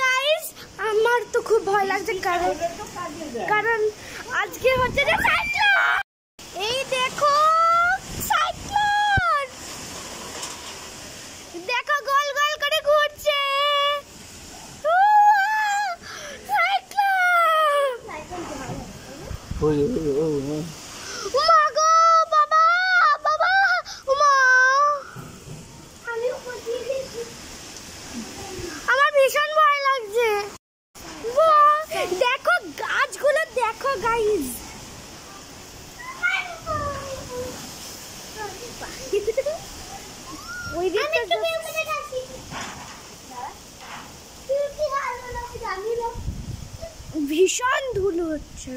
Guys আমার তো খুব ভয় লাগছে কারণ আজকে হচ্ছে যে সাইক্লোন। এই দেখো সাইক্লোন, দেখো গোল গোল করে ঘুরছে। আমার ভীষণ ভয় লাগছে। দেখো গাছগুলো দেখো গাইস, ভীষণ ধুলো হচ্ছে।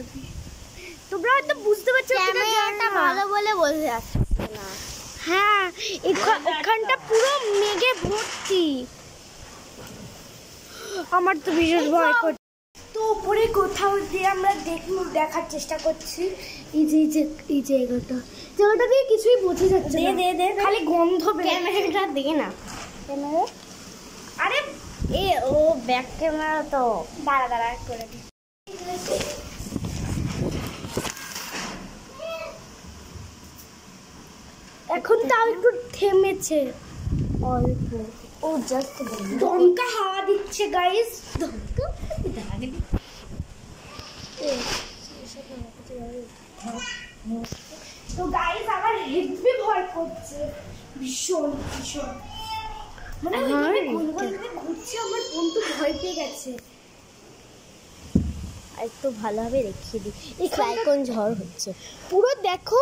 তোমরা হয়তো বুঝতে পারছো ক্যামেরাটা ভালো বলে বোঝা যাচ্ছে না। হ্যাঁ এখানটা পুরো মেঘে ভর্তি। আমার তো ভীষণ ভয় করছে। তো উপরে কোথাও দিয়ে আমরা দেখার চেষ্টা করছি। এই যে জায়গাটা দিয়ে কিছুই বোঝা যাচ্ছে না, খালি গন্ধ। ক্যামেরাটা দিয়ে না, ক্যামেরা আরে এ ও ব্যাক ক্যামেরা তো দাঁড়া করে দিই। এখন তাও একটু থেমেছে অল্প। ও জাস্ট দমকা হাওয়া দিচ্ছে গাইস। তো গাইস আমার হেভি ভয় করছে, ভীষণ মানে ঘুরছে। আমার বোন তো ভয় পেয়ে গেছে। একটু ভালোভাবে রেখে দিই। এই সাইক্লোন ঝড় হচ্ছে পুরো, দেখো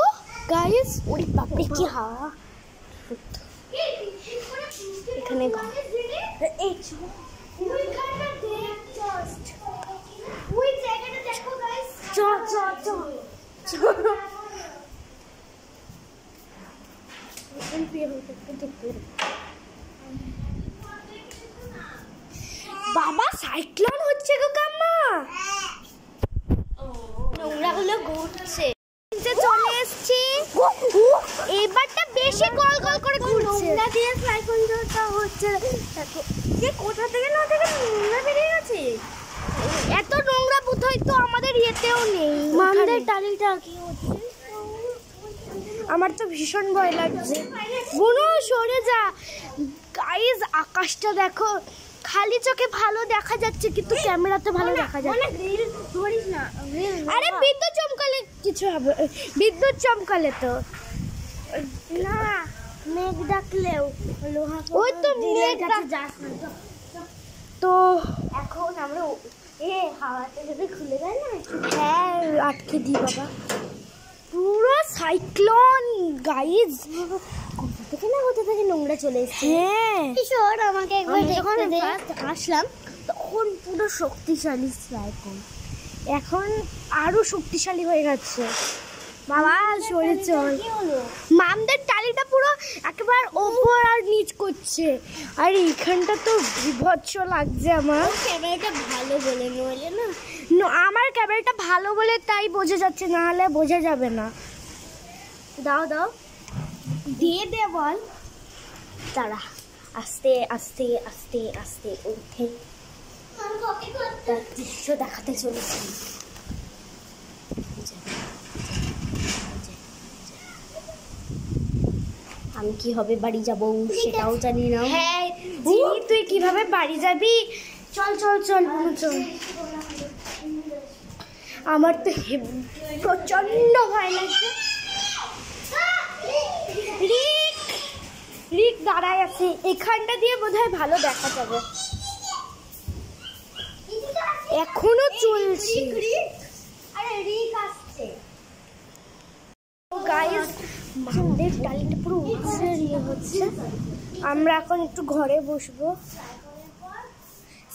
গাইস। ওরে বাপরে কি হাওয়া। এখানে বাবা সাইক্লোন হচ্ছে গো কাম্মা, নোংরাগুলো ঘুরছে। চলে এসছি, এবারটা বেশি গোল গোল করে ঘুরছে। নোংরা দিয়ে সাইক্লোনটা হচ্ছে। দেখো যে কোথা থেকে না থেকে নোংরা বেরিয়ে গেছে। এত নোংরা বোধহয় তো আমাদের ইয়েতেও নেই। আমাদের টালিটা কি হচ্ছে, আমার তো ভীষণ ভয় লাগছে। বুনো সরে যা। গাইস আকাশটা দেখো, খালি চোখে ভালো দেখা যাচ্ছে কিন্তু ক্যামেরাতে ভালো দেখা যাচ্ছে। আরে বিদ্যুৎ চমকালে কিছু হবে, বিদ্যুৎ চমকালে তো না, মেঘ ডাকলেও ওই তো মেঘ তো এখন আমরা হাওয়াতে যদি খুলে দেয় না, হ্যাঁ আটকে দিই বাবা। পুরো সাইক্লোন গাইজ, কোথা থেকে নোংরা চলে এসেছে। হ্যাঁ কিশোর আমাকে একবার যখন আসলাম তখন পুরো শক্তিশালী সাইক্লোন, এখন আরো শক্তিশালী হয়ে গেছে বাবা। সরে চল। মামদের টালিটা পুরো একেবারে ওপর আর নিচ করছে, আর এইখানটা তো বিভৎস লাগছে। আমার ক্যামেরাটা ভালো বলে নইলে না, আমার ক্যামেরাটা ভালো বলে তাই বোঝা যাচ্ছে, না হলে বোঝা যাবে না। দাও দিয়ে দে বল। তারা আস্তে আস্তে আস্তে আস্তে উঠে তার দৃশ্য দেখাতে চলেছে। আমি কিভাবে বাড়ি যাব সেটাও জানি না। হ্যাঁ তুই কিভাবে বাড়ি যাবি? চল আমার তো প্রচন্ড ভয় লাগছে। রিক দাঁড়ায় আছে, এখানটা দিয়ে বোধহয় ভালো দেখা যাবে। এখনো চলছে। গাইস মামদের টালিটা পুরো উঠছে হচ্ছে। আমরা এখন একটু ঘরে বসবো।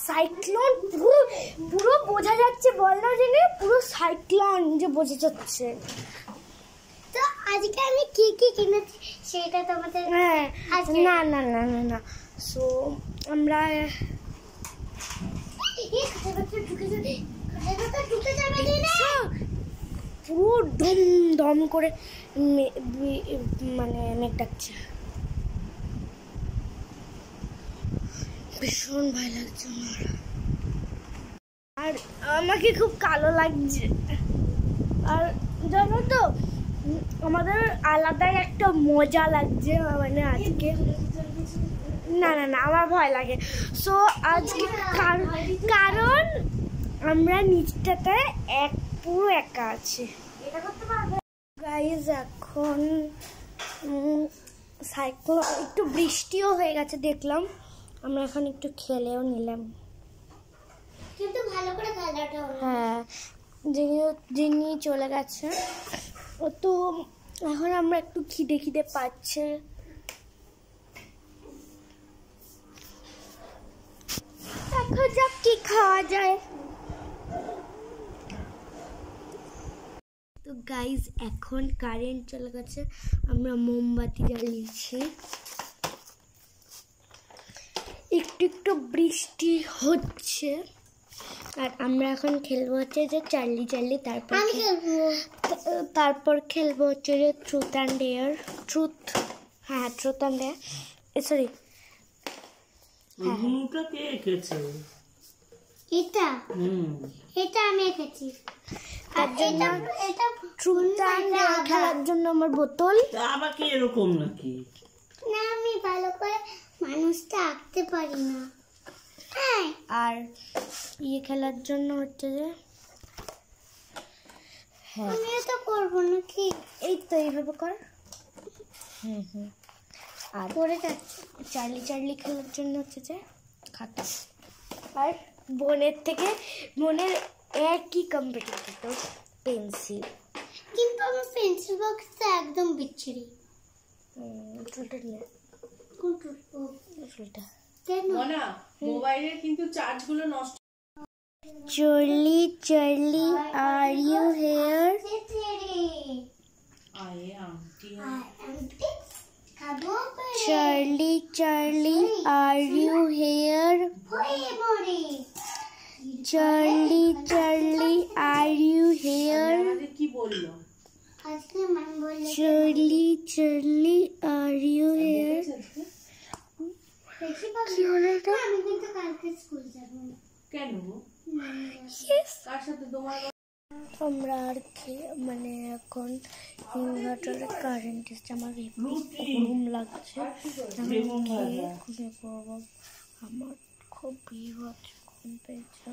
সাইক্লোন পুরো বোঝা যাচ্ছে, বল না জেনে পুরো সাইক্লোন যে বোঝা যাচ্ছে। তো আজকে আমি কি কিনেছি সেটা তোমাদের না সো আমরা পুরো দম করে মানে মেঘ ডাকছে। ভীষণ ভয় লাগছে আমার, আর আমাকে খুব কালো লাগছে। আর জানো তো আমাদের আলাদাই একটা মজা লাগছে, মানে আজকে না না না আমার ভয় লাগে। সো আজকে কারণ আমরা নিচটাতে পুরো একা আছি। গাইজ এখন সাইক্লোন, একটু বৃষ্টিও হয়ে গেছে দেখলাম, আমরা এখন একটু খেলেও নিলাম, কিন্তু ভালো করে খেলাটা হলো। হ্যাঁ, যিনি চলে গেছে ও তো, এখন আমরা একটু খিদে খিদে পাচ্ছে। দেখা যাক কি খাওয়া যায়। তো গাইজ এখন কারেন্ট চলে গেছে, আমরা মোমবাতি জ্বালিয়েছি, একটু একটু বৃষ্টি হচ্ছে, আর আমরা এখন খেলবো হচ্ছে যে চার্লি চার্লি, তারপর খেলবো হচ্ছে যে truth and dare, truth and dare, sorry এটা আমি এঁকেছি। খেলার জন্য আমার বোতল, আবার কি এরকম নাকি? না আমি ভালো করে মানুষটা আঁকতে পারি না। আর ইয়ে খেলার জন্য হচ্ছে যে, হ্যাঁ আমি এটা করবো নাকি, এই তো এইভাবে কর। আর পরে চার্লি চার্লি খেলার জন্য হচ্ছে যে খাতা, আর বোনের একই কম্পিটিটর পেন্সিল, কিন্তু আমার পেন্সিল বক্সটা একদম বিচ্ছিরি। চুলটা নিয়ে চুলটা কেন না, মোবাইলের কিন্তু চার্জগুলো নষ্ট। Charlie Charlie are you here? Charlie Charlie are you here? Charlie Charlie are you here? কি বললো? Charlie Charlie are you here? কি হলো এটা? আমি কিন্তু কালকে স্কুল যাব। কেন? কার সাথে তোমার? আমরা আর মানে এখন ইনভার্টারে কারেন্ট এসছে, আমার ঘুম লাগছে, আমি ঘুমিয়ে পড়বো, আমার খুব ঘুম পেয়েছে।